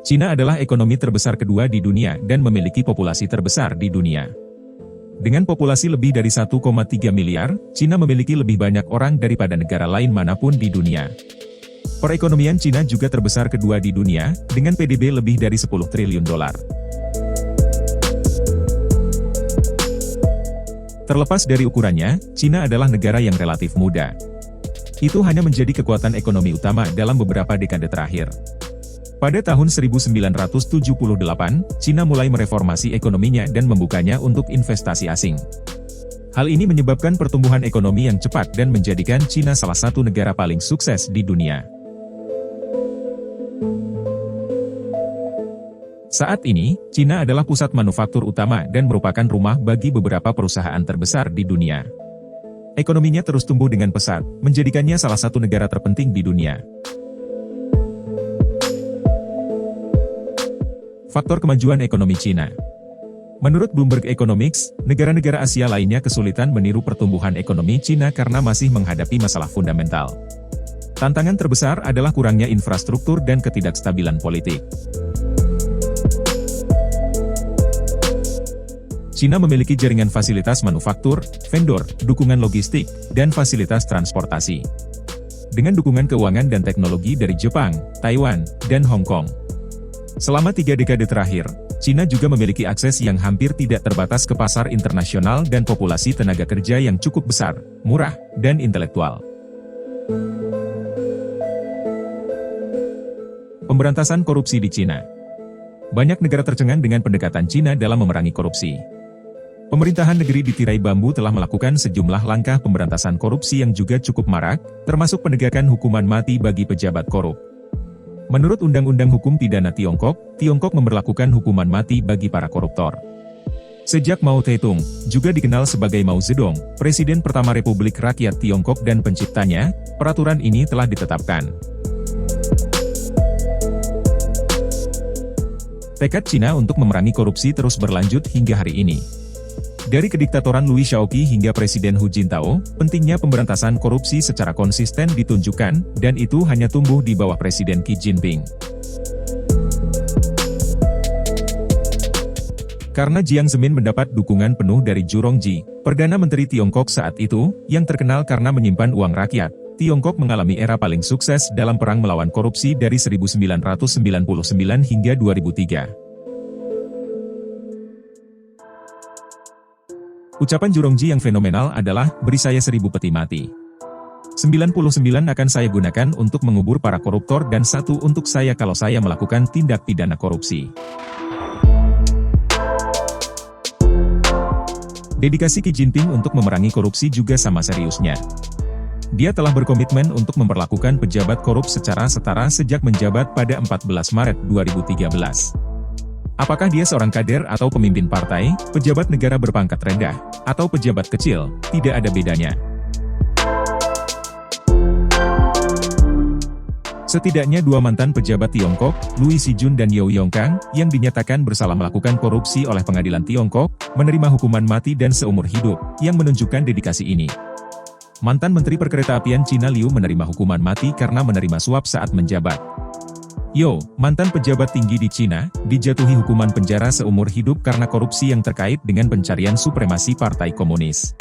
Cina adalah ekonomi terbesar kedua di dunia dan memiliki populasi terbesar di dunia. Dengan populasi lebih dari 1,3 miliar, Cina memiliki lebih banyak orang daripada negara lain manapun di dunia. Perekonomian Cina juga terbesar kedua di dunia, dengan PDB lebih dari 10 triliun dolar. Terlepas dari ukurannya, Cina adalah negara yang relatif muda. Itu hanya menjadi kekuatan ekonomi utama dalam beberapa dekade terakhir. Pada tahun 1978, Cina mulai mereformasi ekonominya dan membukanya untuk investasi asing. Hal ini menyebabkan pertumbuhan ekonomi yang cepat dan menjadikan Cina salah satu negara paling sukses di dunia. Saat ini, Cina adalah pusat manufaktur utama dan merupakan rumah bagi beberapa perusahaan terbesar di dunia. Ekonominya terus tumbuh dengan pesat, menjadikannya salah satu negara terpenting di dunia. Faktor kemajuan ekonomi Cina. Menurut Bloomberg Economics, negara-negara Asia lainnya kesulitan meniru pertumbuhan ekonomi Cina karena masih menghadapi masalah fundamental. Tantangan terbesar adalah kurangnya infrastruktur dan ketidakstabilan politik. Cina memiliki jaringan fasilitas manufaktur, vendor, dukungan logistik, dan fasilitas transportasi. Dengan dukungan keuangan dan teknologi dari Jepang, Taiwan, dan Hong Kong. Selama 3 dekade terakhir, Cina juga memiliki akses yang hampir tidak terbatas ke pasar internasional dan populasi tenaga kerja yang cukup besar, murah, dan intelektual. Pemberantasan korupsi di Cina. Banyak negara tercengang dengan pendekatan Cina dalam memerangi korupsi. Pemerintahan negeri di tirai bambu telah melakukan sejumlah langkah pemberantasan korupsi yang juga cukup marak, termasuk penegakan hukuman mati bagi pejabat korup. Menurut Undang-Undang Hukum Pidana Tiongkok, Tiongkok memberlakukan hukuman mati bagi para koruptor. Sejak Mao Zedong, juga dikenal sebagai Mao Zedong, Presiden pertama Republik Rakyat Tiongkok dan penciptanya, peraturan ini telah ditetapkan. Tekad Cina untuk memerangi korupsi terus berlanjut hingga hari ini. Dari kediktatoran Louis Xiaoqi hingga Presiden Hu Jintao, pentingnya pemberantasan korupsi secara konsisten ditunjukkan, dan itu hanya tumbuh di bawah Presiden Xi Jinping. Karena Jiang Zemin mendapat dukungan penuh dari Zhu Rongji, Perdana Menteri Tiongkok saat itu, yang terkenal karena menyimpan uang rakyat, Tiongkok mengalami era paling sukses dalam perang melawan korupsi dari 1999 hingga 2003. Ucapan Zhu Rongji yang fenomenal adalah, beri saya 1000 peti mati. 99 akan saya gunakan untuk mengubur para koruptor dan 1 untuk saya kalau saya melakukan tindak pidana korupsi. Dedikasi Xi Jinping untuk memerangi korupsi juga sama seriusnya. Dia telah berkomitmen untuk memperlakukan pejabat korup secara setara sejak menjabat pada 14 Maret 2013. Apakah dia seorang kader atau pemimpin partai, pejabat negara berpangkat rendah, atau pejabat kecil, tidak ada bedanya. Setidaknya 2 mantan pejabat Tiongkok, Louis Xijun dan Yao Yongkang, yang dinyatakan bersalah melakukan korupsi oleh pengadilan Tiongkok, menerima hukuman mati dan seumur hidup, yang menunjukkan dedikasi ini. Mantan Menteri Perkeretaapian Cina Liu menerima hukuman mati karena menerima suap saat menjabat. Yao, mantan pejabat tinggi di Cina, dijatuhi hukuman penjara seumur hidup karena korupsi yang terkait dengan pencarian supremasi Partai Komunis.